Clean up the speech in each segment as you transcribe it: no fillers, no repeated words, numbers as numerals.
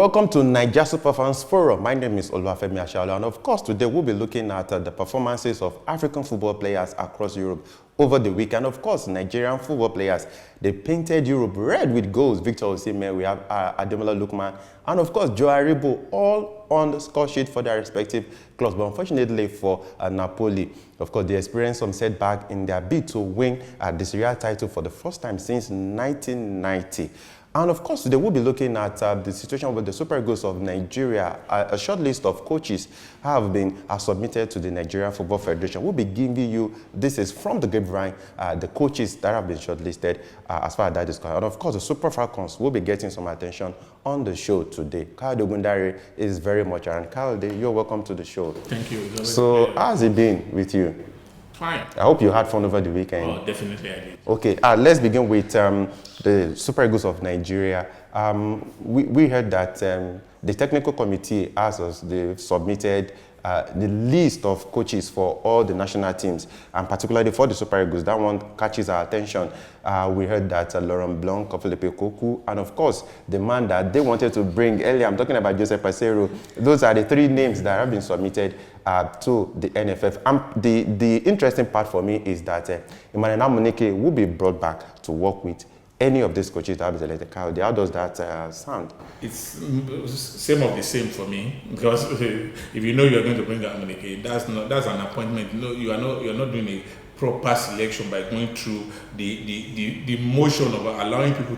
Welcome to Nigeria Superfans Forum. My name is Oluwafemi Ashaolu, and of course today we'll be looking at the performances of African football players across Europe over the weekend. Of course, Nigerian football players, they painted Europe red with goals. Victor Osimhen, we have Ademola Lookman, and of course Joe Aribo, all on the score sheet for their respective clubs. But unfortunately for Napoli, of course, they experienced some setback in their bid to win the Serie A title for the first time since 1990. And of course, today we'll be looking at the situation with the Super Eagles of Nigeria. A short list of coaches have been submitted to the Nigerian Football Federation. We'll be giving you, this is from the grapevine, the coaches that have been shortlisted as far as that is concerned. And of course, the Super Falcons will be getting some attention on the show today. Kayode Ogundare is very much around. Kayode, you're welcome to the show. Thank you. So, how's it been with you? Fine. I hope you had fun over the weekend. Oh, definitely I did. Okay, let's begin with the Super Eagles of Nigeria. We heard that the technical committee asked us, they've submitted the list of coaches for all the national teams, and particularly for the Super Eagles. That one catches our attention. We heard that Laurent Blanc, Phillip Cocu, and of course, the man that they wanted to bring earlier, I'm talking about Jose Peseiro. Those are the three names that have been submitted to the NFF. The interesting part for me is that Emmanuel Amuneke will be brought back to work with any of these coaches that have been selected. How does that sound? It's same of the same for me, because if you know you are going to bring Amuneke, that's an appointment. No, you're not doing a proper selection by going through the motion of allowing people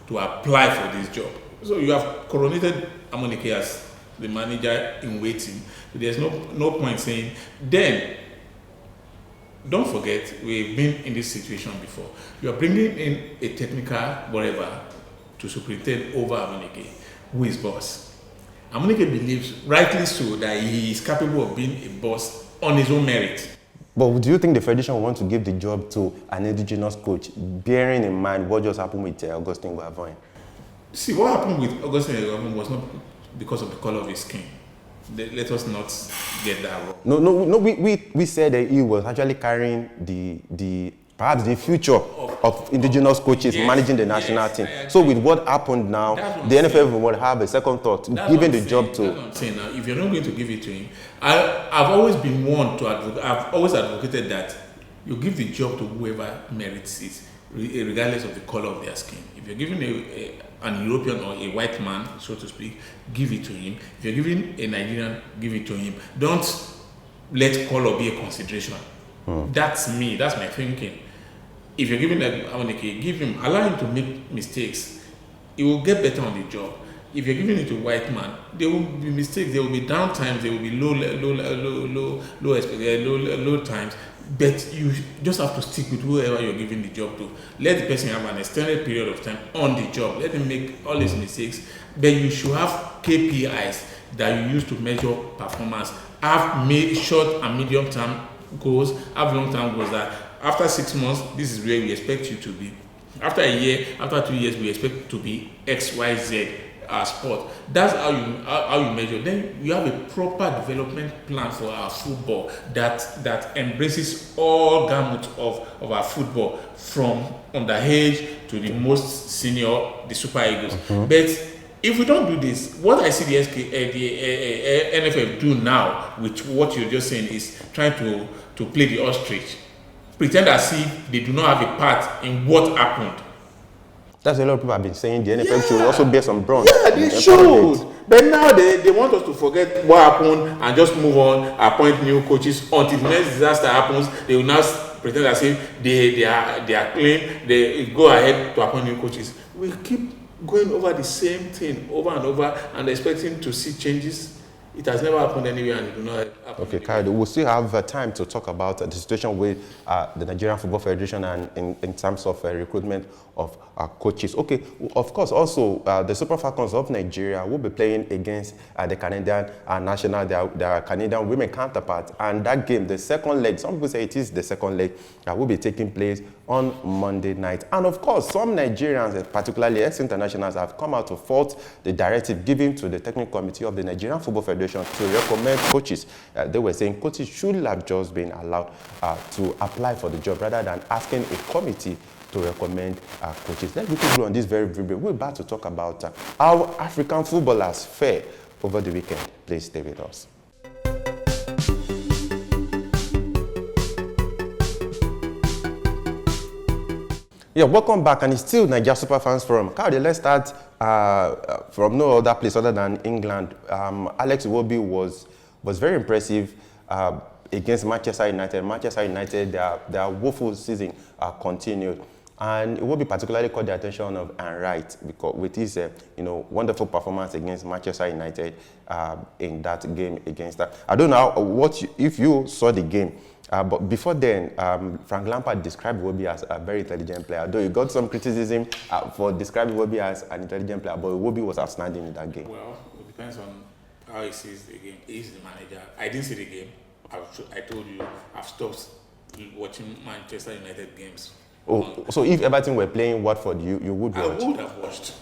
to apply for this job. So you have coronated Amuneke as the manager in waiting. So there's no point saying. Then don't forget, we've been in this situation before. You are bringing in a technical whatever to superintend over Amuneke, who is boss. Amuneke believes, rightly so, that he is capable of being a boss on his own merit. But do you think the Federation wants to give the job to an indigenous coach, bearing in mind what just happened with Augustine Guavoin? See, what happened with Augustine Guavoin was not because of the color of his skin. Let us not get that wrong. No. We said that he was actually carrying perhaps the future of indigenous coaches managing the national team. So with what happened now, the NFF will have a second thought, giving the job to. That's what I'm saying now. If you're not going to give it to him, I've always been one to advocate. I've always advocated that you give the job to whoever merits it, regardless of the color of their skin. If you're giving an European or a white man, so to speak, give it to him. If you're giving a Nigerian, give it to him. Don't let color be a consideration. That's me. That's my thinking. If you're giving Amuneke, give him, allow him to make mistakes. He will get better on the job. If you're giving it to a white man, there will be mistakes. There will be down times. There will be low times. But you just have to stick with whoever you're giving the job to. Let the person have an extended period of time on the job. Let him make all his mistakes. Then you should have KPIs that you use to measure performance. Have short and medium term goals. Have long term goals that after 6 months, this is where we expect you to be. After a year, after 2 years, we expect to be XYZ. Our sport. That's how you measure. Then you have a proper development plan for our football that embraces all gamut of our football, from underage to the most senior, the Super Eagles. But if we don't do this, what I see the NFF do now, with what you're just saying, is trying to play the ostrich, pretend as if they do not have a part in what happened. That's a lot of people have been saying the NFF should also bear some bronze. Yeah, they should. But now they want us to forget what happened and just move on, appoint new coaches until the next disaster happens. They will now pretend as if they are clean. They go ahead to appoint new coaches. We keep going over the same thing over and over and expecting to see changes. It has never happened anywhere, and it will not happen. Okay, Kayode, we'll still have time to talk about the situation with the Nigerian Football Federation and in terms of recruitment of coaches. Okay, of course, also the Super Falcons of Nigeria will be playing against the Canadian national, their Canadian women counterpart. And that game, the second leg, some people say it is the second leg, will be taking place on Monday night. And of course, some Nigerians, particularly ex-internationals, have come out to fault the directive given to the technical committee of the Nigerian Football Federation to recommend coaches. They were saying coaches should have just been allowed to apply for the job rather than asking a committee to recommend coaches. Let's quickly go on this very brief. We're about to talk about how African footballers fare over the weekend. Please stay with us. Yeah, welcome back, and it's still Nigeria Super Fans Forum. Kayode, let's start from no other place other than England. Alex Iwobi was very impressive against Manchester United. Manchester United, their woeful season continued, and Iwobi particularly caught the attention of Anne Wright because with his wonderful performance against Manchester United in that game against that. I don't know if you saw the game. But before then, Frank Lampard described Iwobi as a very intelligent player. Though he got some criticism for describing Iwobi as an intelligent player, but Iwobi was outstanding in that game. Well, it depends on how he sees the game. He's the manager. I didn't see the game. I told you, I've stopped watching Manchester United games. Oh, so if Everton were playing Watford, you would watch? I would have watched.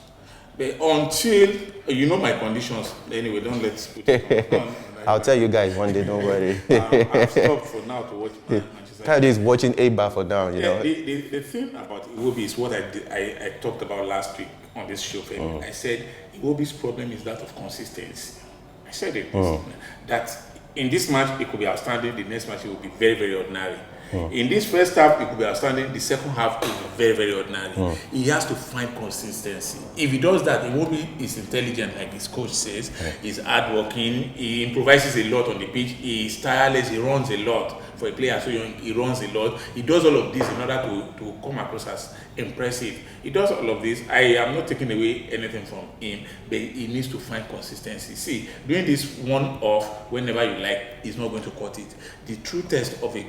But until, you know my conditions. Anyway, don't let's put it on. I'll tell you guys one day, don't worry. I've stopped for now to watch Manchester. Kayode is watching A-Bar for now, you know. The thing about Iwobi is what I talked about last week on this show. I said Iwobi's problem is that of consistency. I said it. That in this match, it could be outstanding. The next match, it will be very, very ordinary. In this first half, it could be outstanding. The second half, it will be very, very ordinary. He has to find consistency. If he does that, Iwobi is intelligent, like his coach says. He's hardworking. He improvises a lot on the pitch. He's tireless. He runs a lot. For a player so young, he runs a lot. He does all of this in order to come across as impressive. He does all of this. I am not taking away anything from him, but he needs to find consistency. See, doing this one-off whenever you like is not going to cut it. The true test of a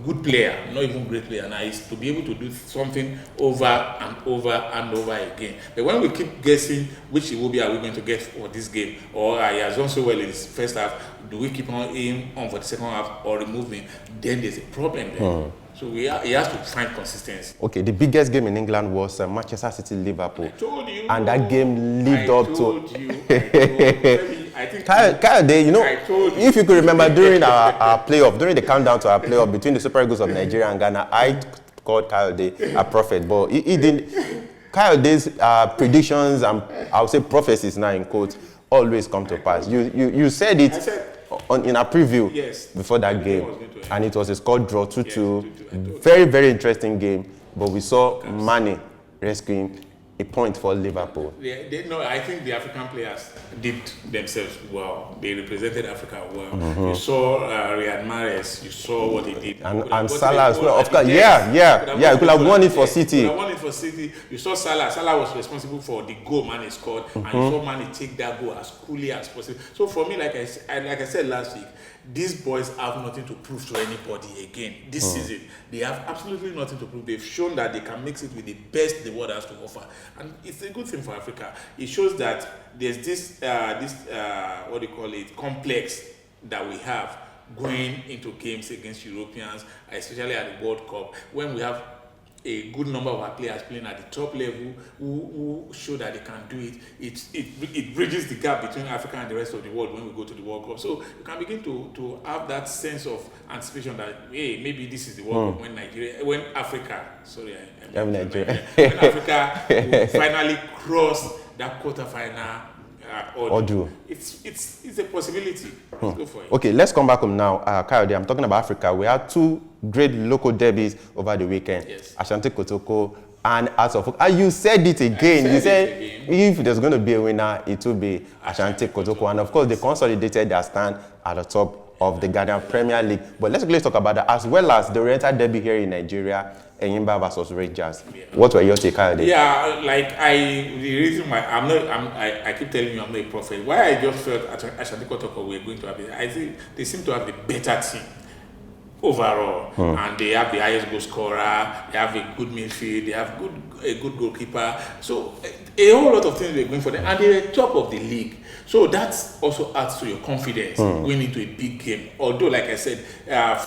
good player, not even great player, now is to be able to do something over and over and over again. But when we keep guessing which Iwobi are we going to get for this game, or he has done so well in his first half, do we keep him on for the second half or remove him? Then there's a problem there. So he has to find consistency. Okay, the biggest game in England was Manchester City Liverpool. I told you. And that game lived up to. I think Kayode, you know, if you could remember during our playoff, during the countdown to our playoff between the Super Eagles of Nigeria and Ghana, I called Kayode a prophet, but he didn't. Kayode's predictions and I would say prophecies now in quotes always come to pass. You said it in a preview before that game, and it was a score draw 2-2. Very, very interesting game, but we saw Mane rescuing a point for Liverpool. I think the African players did themselves well. They represented Africa well. You saw Riyad Mahrez. You saw what he did. And Salah as well. Of course, he could have won it for City. Could have won it for City. You saw Salah. Salah was responsible for the goal Mane scored, and you saw Mane take that goal as coolly as possible. So for me, like I said last week, these boys have nothing to prove to anybody again. This season, they have absolutely nothing to prove. They've shown that they can mix it with the best the world has to offer, and it's a good thing for Africa. It shows that there's this complex that we have going into games against Europeans, especially at the World Cup, when we have a good number of our players playing at the top level who show that they can do it. It bridges the gap between Africa and the rest of the world when we go to the World Cup. So you can begin to have that sense of anticipation that, hey, maybe this is the World Cup when Africa will finally cross that quarterfinal order. It's a possibility. Let's go for it. Okay, let's come back home now. Kayode, I'm talking about Africa. We had two great local derbies over the weekend. Ashanti Kotoko and Hearts of Oak. And you said it again. You said if there's going to be a winner, it will be Ashanti Kotoko. And of course, they consolidated their stand at the top of the Ghanaian Premier League. But let's talk about that, as well as the Oriental Derby here in Nigeria, Enyimba versus Rangers. What were your take, Kayode? Yeah, the reason why I keep telling you I'm not a prophet. Why I just felt Ashanti Kotoko were going to have it. I think they seem to have the better team overall, and they have the highest goal scorer. They have a good midfield. They have a good goalkeeper. So a whole lot of things were going for them, and they're top of the league. So that also adds to your confidence going into a big game. Although, like I said,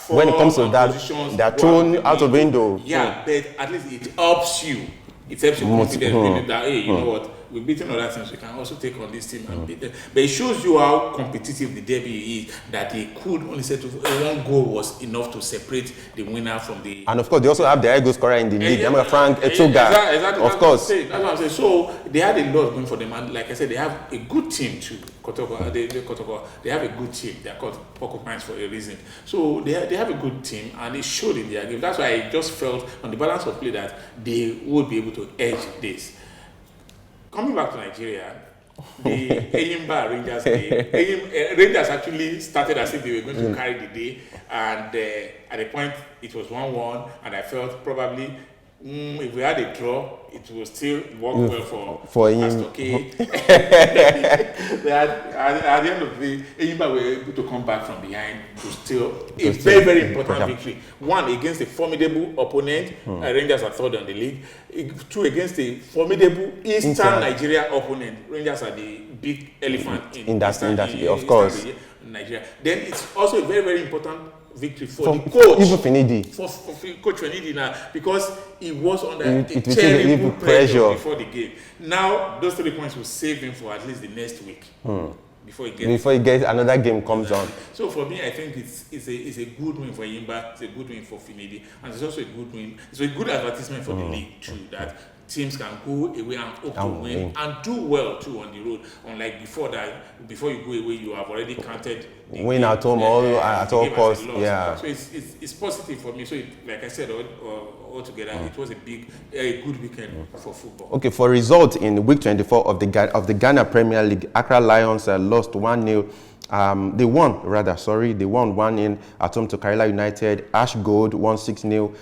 when it comes to that, they're thrown out of window. Yeah, but at least it helps you. It helps you confidence. That, hey, you know what? we've beaten other teams. We can also take on this team and beat them. But it shows you how competitive the derby is. That they could only settle for one goal was enough to separate the winner from the. And of course, they also have the high goal scorer in the league. Frank Etuga. Exactly. Of course. That's what I'm saying. So they had a lot going for them, and like I said, they have a good team too. They have a good team. They are called Porcupines for a reason. So they have a good team, and it showed in their game. That's why I just felt on the balance of play that they would be able to edge this. Coming back to Nigeria, the Enyimba Rangers game. Rangers actually started as if they were going to carry the day, and at the point it was 1-1, and I felt probably if we had a draw, it would still work well for Pastor K. At the end of the day, Enyimba were able to come back from behind to steal a very, very important victory. One, against a formidable opponent, Rangers are third on the league. Two, against a formidable Eastern Nigeria opponent. Rangers are the big elephant in of course. Nigeria. Then it's also a very, very important victory for the coach. Even Finidi. For Coach Finidi now, because he was under terrible pressure before the game. Now, those 3 points will save him for at least the next week. Before he gets another game comes on. So for me, I think it's a good win for Enyimba, it's a good win for Finidi, and it's also a good win. It's a good advertisement for the league too, that teams can go away and hope to win and do well too on the road. Unlike before that, before you go away, you have already counted win at home at all costs. Yeah. So it's positive for me. So like I said, altogether, it was a good weekend for football. Okay, for results in week 24 of the Ghana Premier League, Accra Lions lost 1-0. They won 1-0 at home to Karela United. Ash Gold won 6-0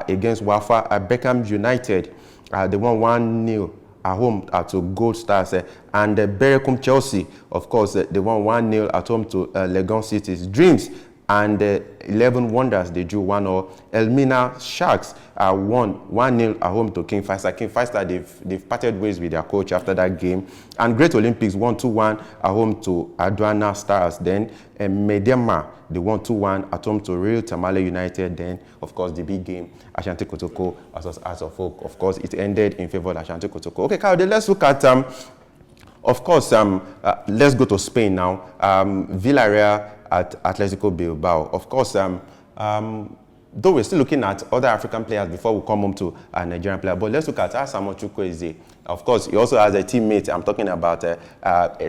against Wafa. Beckham United, they won 1-0 at home to Gold Stars. And Berekum Chelsea, of course, they won 1-0 at home to Legon Cities. Dreams and 11 Wonders, they drew 1-0. Elmina Sharks won 1-0 at home to King Faisal. King Faisal, they've parted ways with their coach after that game. And Great Olympics won 2-1 at home to Aduana Stars. Then Medema, they won 2-1 at home to Real Tamale United. Then, of course, the big game, Ashanti Kotoko versus Hearts of Oak. Of course, it ended in favor of Ashanti Kotoko. Okay, Kyle, let's look at of course, let's go to Spain now. Villarreal at Atletico Bilbao. Of course, though we're still looking at other African players before we come home to a Nigerian player, but let's look at Asamoah Chukwueze. Of course, he also has a teammate. I'm talking about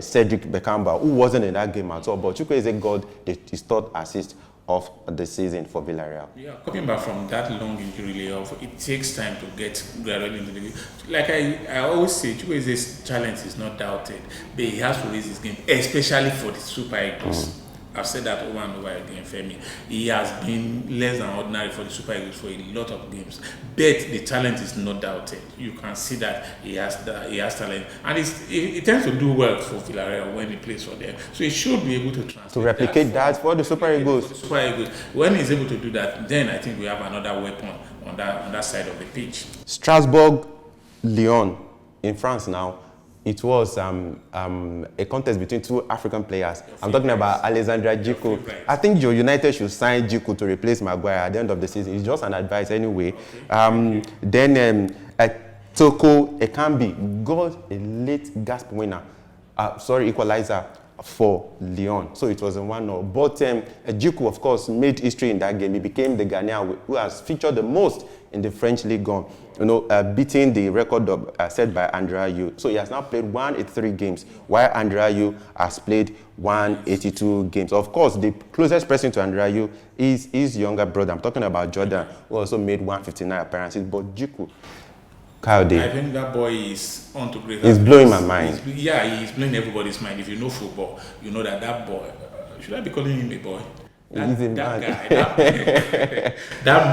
Cedric Bekamba, who wasn't in that game at all, but Chukwueze got his third assist of the season for Villarreal. Yeah, coming back from that long injury layoff, it takes time to get gradually into the game. Like I always say, Chukwueze's challenge is not doubted, but he has to raise his game, especially for the Super Eagles. I've said that over and over again, Femi. He has been less than ordinary for the Super Eagles for a lot of games, but the talent is not doubted. You can see that he has talent, and he tends to do well for Villarreal when he plays for them. So he should be able to replicate that for the Super Eagles. When he's able to do that, then I think we have another weapon on that side of the pitch. Strasbourg, Lyon in France now. It was a contest between two African players. I'm talking about Alexandra Djiku. I think your United should sign Djiku to replace Maguire at the end of the season. It's just an advice anyway. Then Toko Ekambi got a late gasp winner. Equalizer for Lyon. So it was a 1-0. But Djiku, of course, made history in that game. He became the Ghanaian who has featured the most in the French League One, beating the record set by Andre Ayew. So he has now played 183 games, while Andre Ayew has played 182 games. Of course, the closest person to Andre Ayew is his younger brother. I'm talking about Jordan, who also made 159 appearances. But Djiku, I think that boy is on to great. He's blowing my mind. He's blowing everybody's mind. If you know football, you know that boy. Should I be calling him a boy? That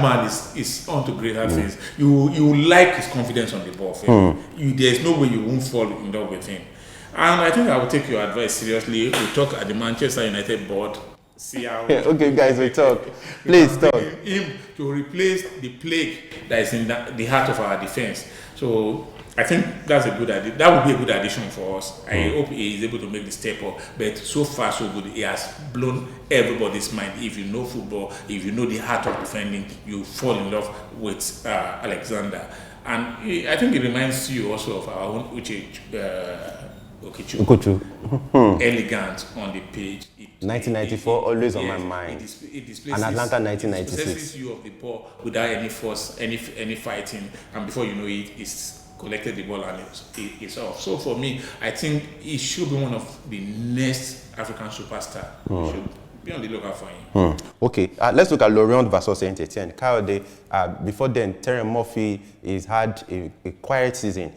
man is on to greater things. You like his confidence on the ball. There's no way you won't fall in love with him. And I think I will take your advice seriously. We'll talk at the Manchester United board. See how. Okay, guys, we talk. Please talk. Him to replace the plague that is in the heart of our defense. So I think that's a good idea. That would be a good addition for us. I hope he is able to make the step up. But so far, so good. He has blown everybody's mind. If you know football, if you know the heart of defending, you fall in love with Alexander. And I think it reminds you also of our own Uche Okechukwu. Okuchu. Elegant on the page. 1994, always on my mind. It displays And Atlanta, It 1996. possesses you of the ball without any force, any fighting, and before you know it, it's collected the ball and it's off. So for me, I think he should be one of the next African superstar. We should be on the lookout for him. Okay, let's look at Lorient versus Saint Etienne. Kayode, before then, Terry Murphy has had a quiet season.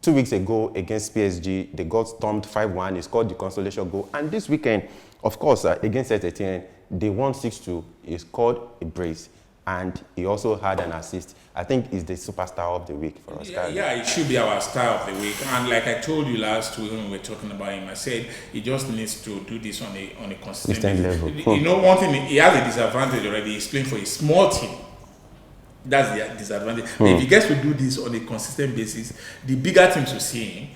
2 weeks ago against PSG, they got stormed 5-1. He scored the consolation goal. And this weekend, of course, against Saint Etienne, they won 6-2. He scored a brace. And he also had an assist. I think he's the superstar of the week for us. Yeah, he should be our star of the week. And like I told you last week when we were talking about him, I said he just needs to do this on a consistent level. You know, one thing, he has a disadvantage already. He's playing for a small team. That's the disadvantage. If he gets to do this on a consistent basis, the bigger teams will see him.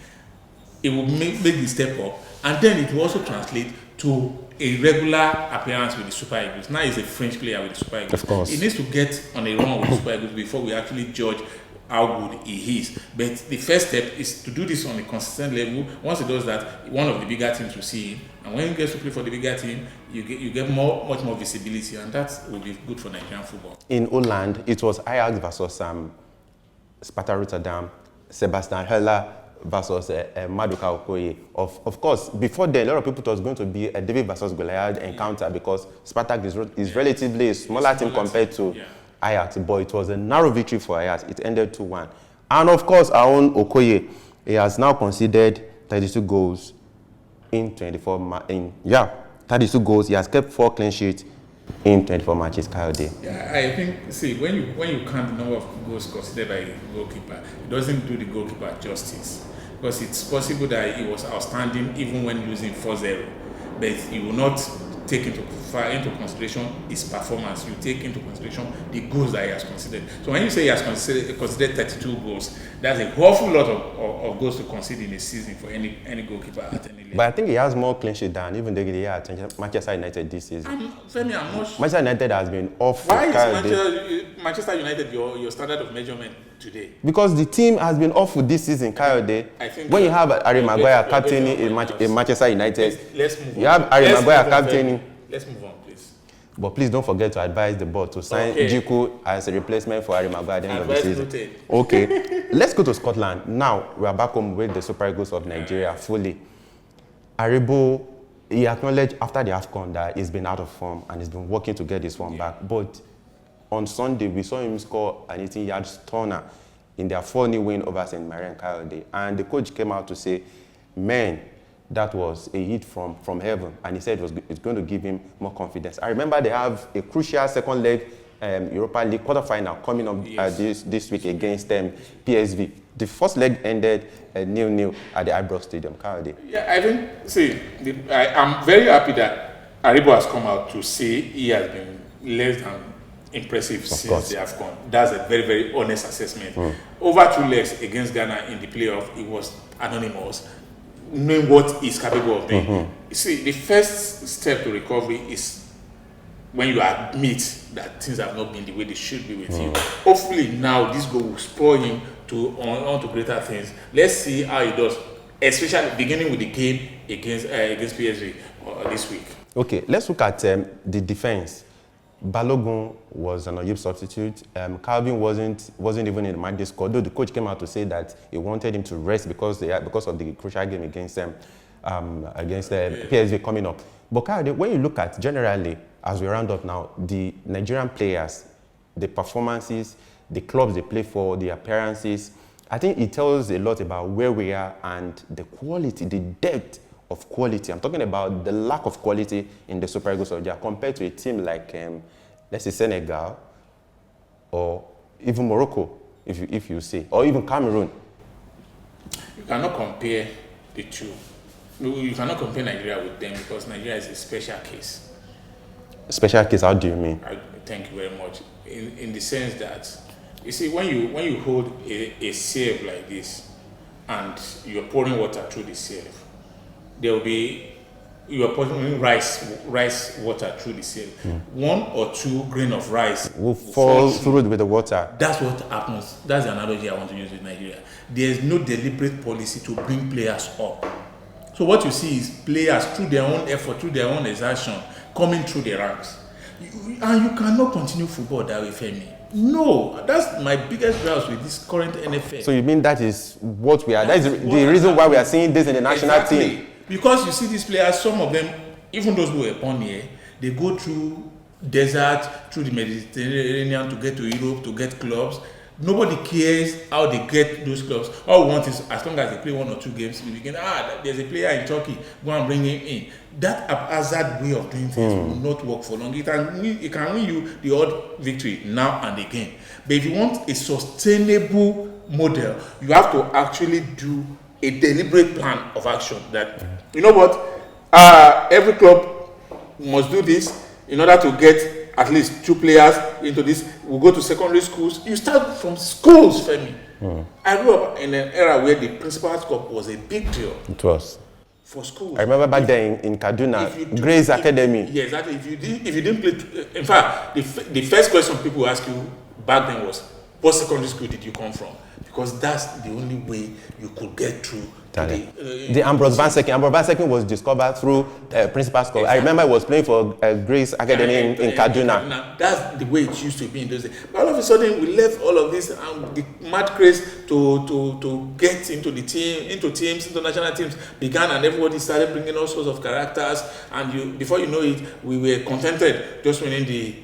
It will make the step up, and then it will also translate to a regular appearance with the Super Eagles. Now he's a French player with the Super Eagles. Of course. He needs to get on a run with the Super Eagles before we actually judge how good he is. But the first step is to do this on a consistent level. Once he does that, one of the bigger teams will see him. And when he gets to play for the bigger team, you get much more visibility, and that will be good for Nigerian football. In Holland, it was Ajax versus Sparta Rotterdam, Sebastian Haller versus Maduka Okoye. Of course, before then, a lot of people thought it was going to be a David versus Goliath encounter because Spartak is relatively a smaller team compared to Ajax, but it was a narrow victory for Ajax. It ended 2-1. And of course, our own Okoye, he has now conceded 32 goals in 32 goals. He has kept 4 clean sheets in 24 matches. Kayode. Yeah, I think, see, when you count the number of goals considered by a goalkeeper, it doesn't do the goalkeeper justice. Because it's possible that he was outstanding even when losing 4-0. But you will not take into consideration his performance. You take into consideration the goals that he has considered. So when you say he has considered 32 goals, that's an awful lot of goals to concede in a season for any goalkeeper at any level. But I think he has more clean sheets than even the at Manchester United this season. Femi, I'm not sure. Manchester United has been off. Why is Manchester United your standard of measurement today? Because the team has been awful this season, Kayode. When you have Harry Maguire captaining in Manchester United, let's move on. You have Harry Maguire captaining. Let's move on, please. But please don't forget to advise the board to sign Jiku as a replacement for Harry Maguire at the end of the season. Noted. Okay, let's go to Scotland. Now, we are back home with the Super Eagles of Nigeria fully. Aribo, he acknowledged after the AFCON that he's been out of form and he's been working to get this one back. But on Sunday, we saw him score an 18-yard stunner in their 4-0 win over St. Mary and Kayode. And the coach came out to say, man, that was a hit from heaven, and he said it's going to give him more confidence. I remember they have a crucial second leg Europa League quarterfinal coming up this week against PSV. The first leg ended 0-0 at the Ibrox Stadium. Kayode. Yeah, I think, I'm very happy that Aribo has come out to say he has been less than impressive since the AFCON. That's a very, very honest assessment. Over 2 legs against Ghana in the playoff, it was anonymous. Knowing what he's capable of doing. You see, the first step to recovery is when you admit that things have not been the way they should be with you. Hopefully now this goal will spur him on to greater things. Let's see how he does, especially beginning with the game against PSV this week. Okay, let's look at the defense. Balogun was an Oyib substitute. Calvin wasn't even in the match squad, though the coach came out to say that he wanted him to rest because of the crucial game against PSV coming up. But when you look at generally, as we round up now, the Nigerian players, the performances, the clubs they play for, the appearances, I think it tells a lot about where we are and the quality, the depth of quality. I'm talking about the lack of quality in the Super Eagles of Nigeria compared to a team like, let's say, Senegal or even Morocco, if you say, or even Cameroon. You cannot compare the two. You cannot compare Nigeria with them because Nigeria is a special case. Special case, how do you mean? Thank you very much. In the sense that, you see, when you hold a sieve like this and you're pouring water through the sieve, there will be you are pouring rice water through the cell. 1 or 2 grain of rice will fall through with the water. That's what happens. That's the analogy I want to use with Nigeria. There is no deliberate policy to bring players up. So what you see is players through their own effort, through their own exertion, coming through the ranks. And you cannot continue football that way, Femi. No, that's my biggest grouse with this current NFF. So you mean that is what we are? That is the reason why we are seeing this in the national team. Because you see these players, some of them, even those who were born here, they go through desert, through the Mediterranean to get to Europe, to get clubs. Nobody cares how they get those clubs. All we want is, as long as they play 1 or 2 games, we begin, there's a player in Turkey, go and bring him in. That haphazard way of doing things will not work for long. It can win you the odd victory now and again. But if you want a sustainable model, you have to actually do a deliberate plan of action that, you know what, every club must do this in order to get at least 2 players into this. We'll go to secondary schools. You start from schools, Femi. I grew up in an era where the Principal's Cup was a big deal. It was. For schools. I remember back then in Kaduna, Grace Academy. Yeah, exactly. If you didn't play, in fact, the first question people ask you back then was, what secondary school did you come from? Because that's the only way you could get through the Ambrose Van Secken. Ambrose Van Secken was discovered through Principal's Cup. Exactly. I remember I was playing for Grace Academy in Kaduna. That's the way it used to be in those days. But all of a sudden, we left all of this and the mad craze to get into the team, into teams, international teams began, and everybody started bringing all sorts of characters. And before you know it, we were contented just winning the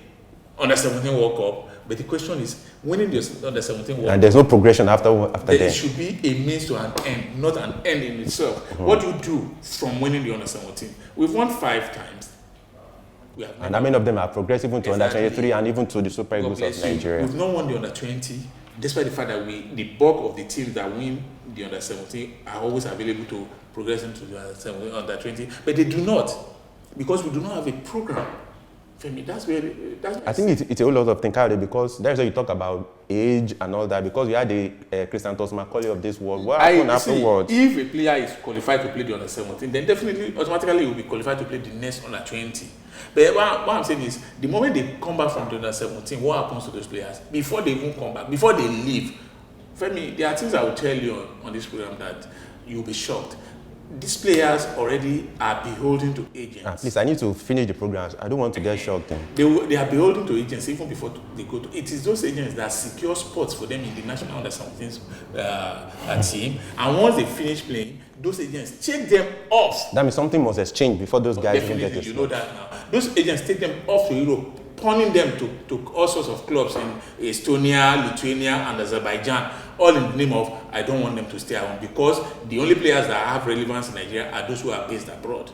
Under-17 World Cup. But the question is, winning the Under-17 World Cup, and there's no progression after that. It should be a means to an end, not an end in itself. What do you do from winning the Under-17? We've won 5 times. And how many of them are progressed even to Under-23 and even to the Super Eagles of Nigeria? We've not won the Under-20, despite the fact that the bulk of the teams that win the Under-17 are always available to progress into the Under-20, but they do not, because we do not have a program. Femi, I think it's a whole lot of things, because that's why you talk about age and all that, because you had the Christian Macaulay of this world. What happened afterwards? If a player is qualified to play the Under-17, then definitely, automatically, he will be qualified to play the next Under-20. But what I'm saying is, the moment they come back from the Under-17, what happens to those players? Before they even come back, before they leave, Femi, there are things I will tell you on this program that you'll be shocked. These players already are beholden to agents. Please, I need to finish the programs. I don't want to get shocked. They are beholden to agents even before they go to. It is those agents that secure spots for them in the national Under-17 team. And once they finish playing, those agents take them off. That means something must exchange before those guys even get you know that now. Those agents take them off to Europe, turning them to all sorts of clubs in Estonia, Lithuania, and Azerbaijan, all in the name of, I don't want them to stay at home, because the only players that have relevance in Nigeria are those who are based abroad.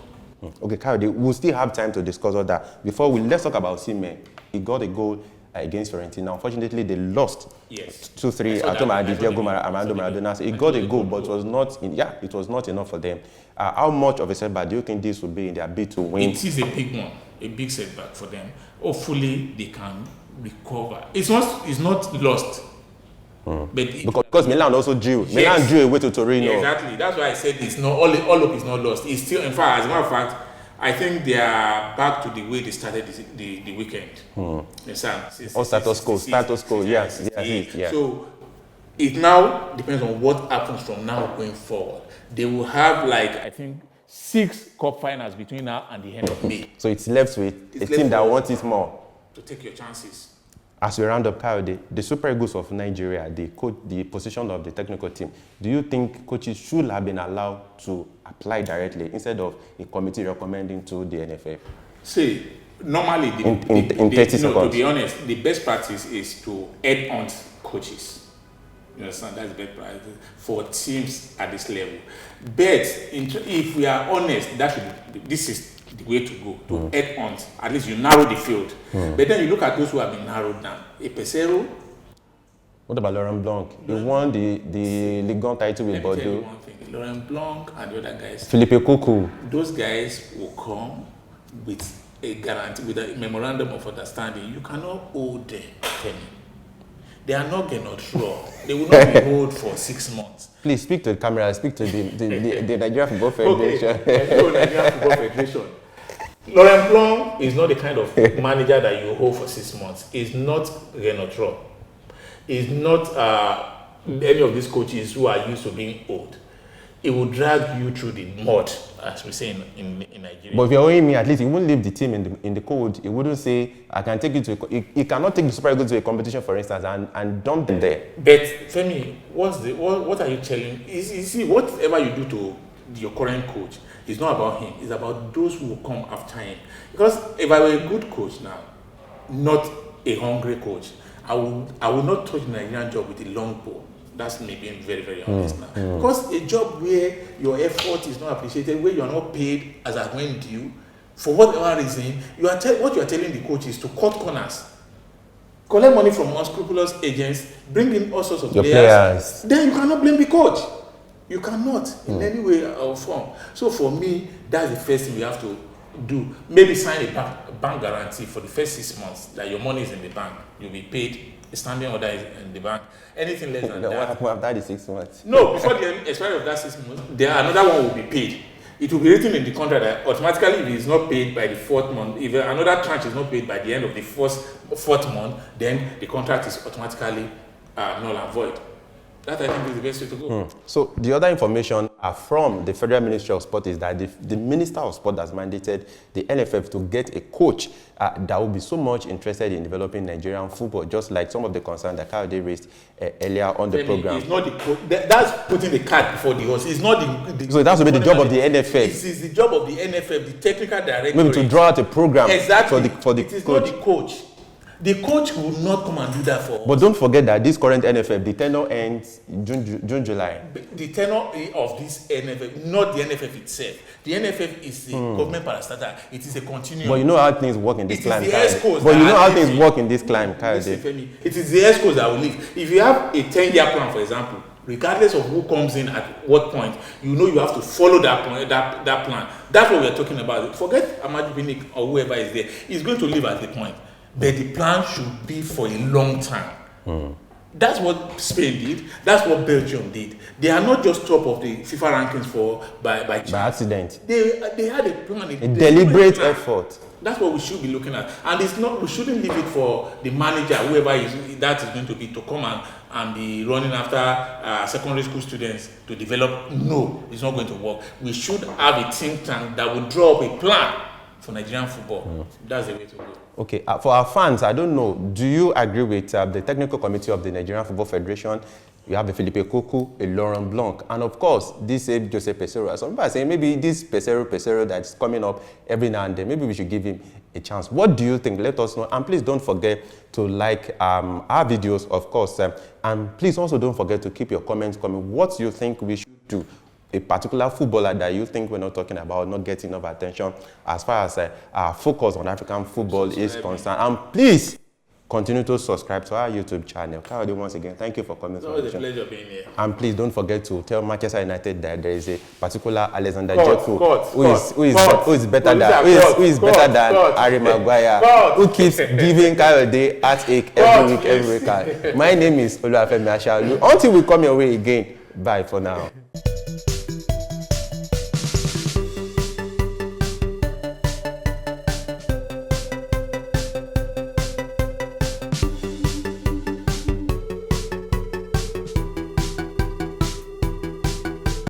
Okay, Kayode, we'll still have time to discuss all that. Let's talk about Osimhen. He got a goal against Fiorentina. Unfortunately, they lost 2-3 at home at the Diego Armando Maradona. He got a goal, but it was not enough for them. How much of a setback do you think this will be in their bid to win? It is a big one, a big setback for them. Hopefully, they can recover. It's not lost. But because Milan also drew. Yes. Milan drew away to Torino. Yeah, exactly. That's why I said it's not all hope is not lost. It's still, in fact, as a matter of fact, I think they are back to the way they started the weekend. Status quo. Yes. So it now depends on what happens from now going forward. They will have, I think, 6 cup finals between now and the end of May. So it's left with a team that wants it more. To take your chances. As we round up, Kayode, the Super Eagles of Nigeria, the position of the technical team, do you think coaches should have been allowed to apply directly instead of a committee recommending to the NFF? See, normally, in 30 seconds. To be honest, the best practice is to add on coaches. You understand? That's the best practice for teams at this level. But if we are honest, this is the way to go, to add on. At least you narrow the field. But then you look at those who have been narrowed down. Peseiro. What about Laurent Blanc? He won the Ligue 1 title with Bordeaux. Laurent Blanc and the other guys. Phillip Cocu. Those guys will come with a guarantee, with a memorandum of understanding. You cannot owe them. They are not getting sure. They will not be hold for 6 months. Please speak to the camera, speak to the Nigerian Football Federation. Okay, Nigerian Football Federation. Laurent Blanc is not the kind of manager that you hold for 6 months. He's not Renotro. He's not any of these coaches who are used to being old. It will drag you through the mud, as we say in Nigeria. But if you're owing me, at least he won't leave the team in the cold. He wouldn't say, I can take you to he cannot take the Super Eagles to a competition, for instance, and dump them there. But Femi, what are you telling? You see, whatever you do to your current coach, it's not about him. It's about those who will come after him. Because if I were a good coach now, not a hungry coach, I would not touch the Nigerian job with a long pole. That's me being very, very honest now. Because a job where your effort is not appreciated, where you are not paid as at when due, for whatever reason, what you are telling the coach is to cut corners, collect money from unscrupulous agents, bring in all sorts of players. Then you cannot blame the coach. You cannot in any way or form. So for me, that's the first thing we have to do. Maybe sign a bank guarantee for the first 6 months that your money is in the bank. You'll be paid. A standing order is in the bank. Anything less than that. What happened after the 6 months? No, before the expiry of that 6 months, another one will be paid. It will be written in the contract that automatically, if it is not paid by the 4th month, if another tranche is not paid by the end of the 4th month, then the contract is automatically null and void. That I think is the best way to go. So the other information from the Federal Ministry of Sport is that the Minister of Sport has mandated the NFF to get a coach that will be so much interested in developing Nigerian football, just like some of the concerns that Kayode raised earlier on the program. It's not the coach. That's putting the cart before the horse. It's not the so that's to be the job of the NFF. It is the job of the NFF, the technical director. Maybe to draw out a program exactly. for the it is coach. Not the coach. The coach will not come and do that for us. But don't forget that this current NFF, the tenure ends June, July. The tenure of this NFF, not the NFF itself. The NFF is the government parastatal. It is a continuum. But you know how things work in this climate. But you know how things work in this climate. It is the ESCOs that will leave. If you have a 10-year plan, for example, regardless of who comes in at what point, you know you have to follow that point, that plan. That's what we are talking about. Forget Amaju Binik or whoever is there. He's going to leave at the point. But the plan should be for a long time. That's what Spain did. That's what Belgium did. They are not just top of the FIFA rankings by accident. They had a plan. A deliberate effort. That's what we should be looking at. And it's not. We shouldn't leave it for the manager, whoever that is going to be, to come and be running after secondary school students to develop. No, it's not going to work. We should have a think tank that will draw up a plan for Nigerian football. That's the way to go. Okay, for our fans, I don't know, do you agree with the technical committee of the Nigerian Football Federation? You have a Phillip Cocu, a Laurent Blanc, and of course, this Jose Peseiro. Some people are saying maybe this Peseiro that's coming up every now and then, maybe we should give him a chance. What do you think? Let us know. And please don't forget to like our videos, of course. And please also don't forget to keep your comments coming. What do you think we should do? A particular footballer that you think we're not talking about, not getting enough attention as far as our focus on African football is concerned. And please continue to subscribe to our YouTube channel. Kayode, once again, thank you for coming. It's always a pleasure being here. And please don't forget to tell Manchester United that there is a particular Alexander Jekyll who is better than Harry Maguire, who keeps giving Kayode heartache every week. My name is Oluwafemi Ashaolu. Until we come your way again, bye for now.